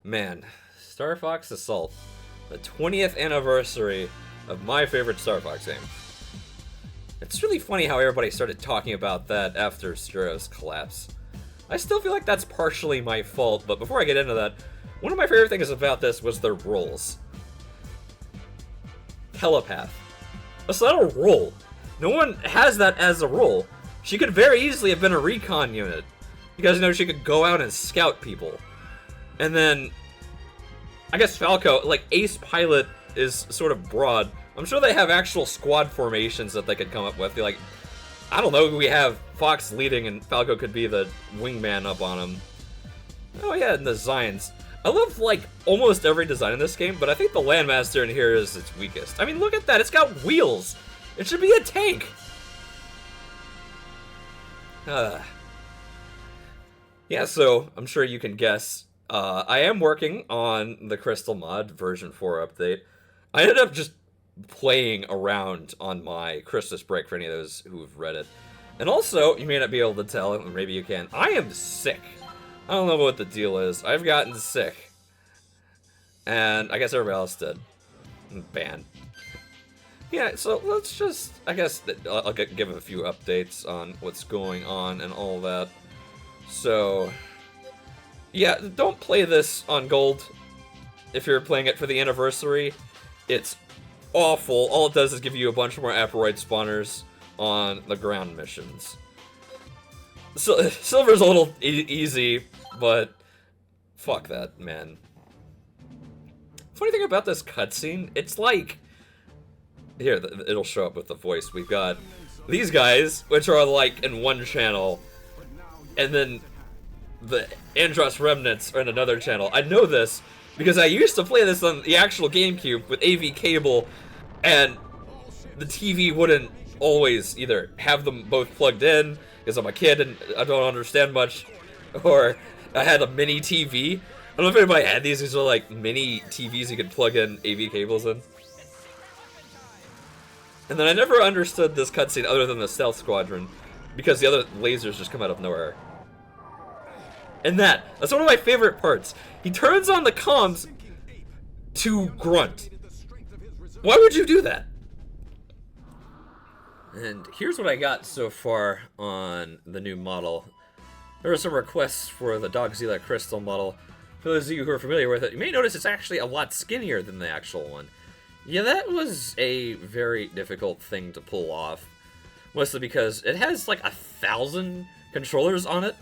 Man, Star Fox Assault, the 20th anniversary of my favorite Star Fox game. It's really funny how everybody started talking about that after Zero's collapse. I still feel like that's partially my fault, but before I get into that, one of my favorite things about this was their roles. Telepath. That's not a role. No one has that as a role. She could very easily have been a recon unit, because, you know, she could go out and scout people. And then, I guess Falco, like, Ace Pilot is sort of broad. I'm sure they have actual squad formations that they could come up with. Like, I don't know, we have Fox leading and Falco could be the wingman up on him. Oh yeah, and the designs. I love, like, almost every design in this game, but I think the Landmaster in here is its weakest. I mean, look at that, it's got wheels! It should be a tank! Yeah, so, I'm sure you can guess. I am working on the Krystal mod version 4 update. I ended up just playing around on my Christmas break for any of those who've read it. And also, you may not be able to tell, or maybe you can, I am sick. I don't know what the deal is. I've gotten sick. And I guess everybody else did. Banned. Yeah, so let's just, I guess, I'll give a few updates on what's going on and all that. So, yeah, don't play this on gold if you're playing it for the anniversary. It's awful. All it does is give you a bunch more asteroid spawners on the ground missions. So, Silver's a little easy, but fuck that, man. Funny thing about this cutscene, it's like... Here, it'll show up with the voice. We've got these guys, which are like in one channel, and then the Andros Remnants are in another channel. I know this because I used to play this on the actual GameCube with AV cable, and the TV wouldn't always either have them both plugged in, because I'm a kid and I don't understand much, or I had a mini TV. I don't know if anybody had these. These are like mini TVs you could plug in AV cables in. And then I never understood this cutscene other than the Stealth Squadron, because the other lasers just come out of nowhere. And that's one of my favorite parts. He turns on the comms to grunt. Why would you do that? And here's what I got so far on the new model. There are some requests for the Dogzilla Krystal model. For those of you who are familiar with it, you may notice it's actually a lot skinnier than the actual one. Yeah, that was a very difficult thing to pull off. Mostly because it has like 1,000 controllers on it.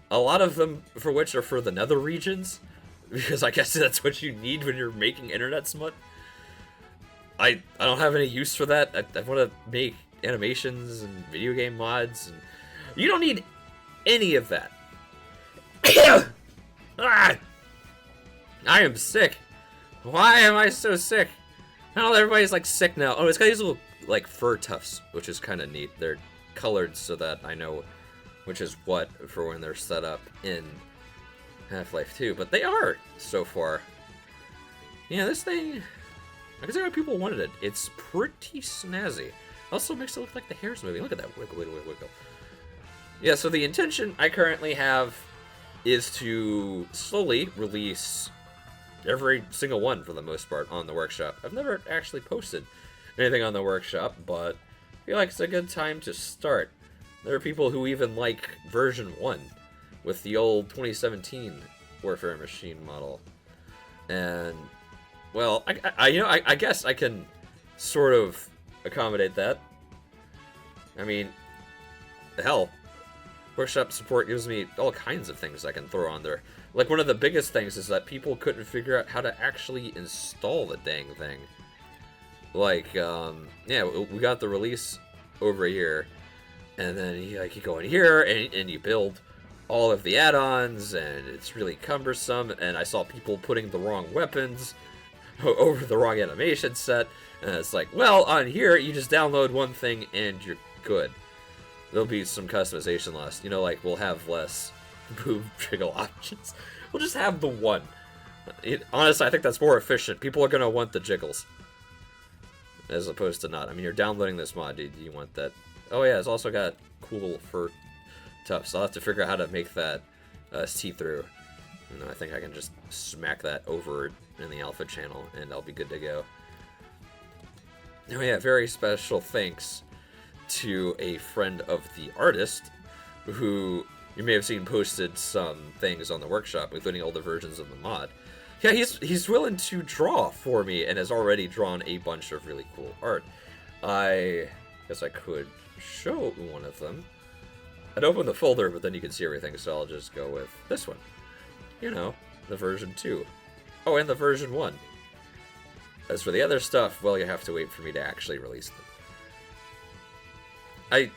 A lot of them for which are for the nether regions. Because I guess that's what you need when you're making internet smut. I don't have any use for that. I want to make animations and video game mods. And you don't need any of that. Ah! I am sick. Why am I so sick? Oh, everybody's like sick now. Oh, it's got these little like fur tufts, which is kind of neat. They're colored so that I know which is what for when they're set up in Half-Life 2. But they are so far. Yeah, this thing, I can see why people wanted it. It's pretty snazzy. Also makes it look like the Hair's movie. Look at that wiggle, wiggle, wiggle, wiggle. Yeah, so the intention I currently have is to slowly release every single one, for the most part, on the workshop. I've never actually posted anything on the workshop, but I feel like it's a good time to start. There are people who even like version 1 with the old 2017 Warfare Machine model. And, well, I guess I can sort of accommodate that. I mean, hell, workshop support gives me all kinds of things I can throw on there. Like, one of the biggest things is that people couldn't figure out how to actually install the dang thing. Like, yeah, we got the release over here, and then you go in here, and you build all of the add-ons, and it's really cumbersome, and I saw people putting the wrong weapons over the wrong animation set, and it's like, well, on here, you just download one thing, and you're good. There'll be some customization less. You know, like, we'll have less boob jiggle options. We'll just have the one. Honestly, I think that's more efficient. People are going to want the jiggles, as opposed to not. I mean, you're downloading this mod. Do you want that? Oh yeah, it's also got cool fur tufts. I'll have to figure out how to make that see-through. You know, I think I can just smack that over in the alpha channel, and I'll be good to go. Oh yeah, very special thanks to a friend of the artist, who you may have seen posted some things on the workshop, including older versions of the mod. Yeah, he's willing to draw for me, and has already drawn a bunch of really cool art. I guess I could show one of them. I'd open the folder, but then you can see everything, so I'll just go with this one. You know, the version 2. Oh, and the version 1. As for the other stuff, well, you have to wait for me to actually release them. I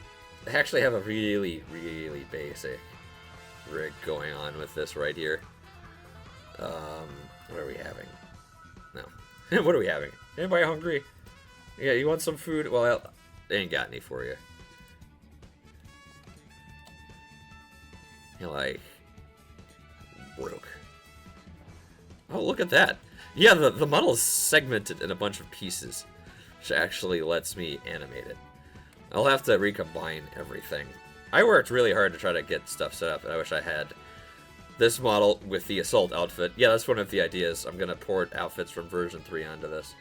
actually have a really, really basic rig going on with this right here. What are we having? No. What are we having? Anybody hungry? Yeah, you want some food? Well, I ain't got any for you. You're like... broke. Oh, look at that. Yeah, the model is segmented in a bunch of pieces, which actually lets me animate it. I'll have to recombine everything. I worked really hard to try to get stuff set up, and I wish I had this model with the assault outfit. Yeah, that's one of the ideas. I'm gonna port outfits from version 3 onto this.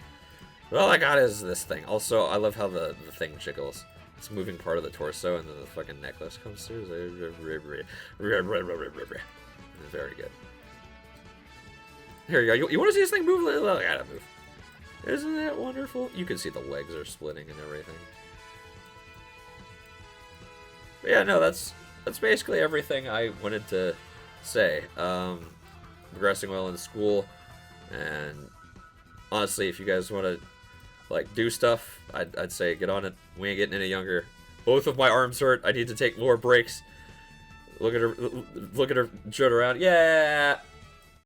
But all I got is this thing. Also, I love how the thing jiggles. It's moving part of the torso, and then the fucking necklace comes through. Very good. Here you go. You want to see this thing move? I gotta move. Isn't that wonderful? You can see the legs are splitting and everything. But yeah, no, that's basically everything I wanted to say. Progressing well in school, and honestly, if you guys want to like do stuff, I'd say get on it. We ain't getting any younger. Both of my arms hurt. I need to take more breaks. Look at her, jut around. Yeah.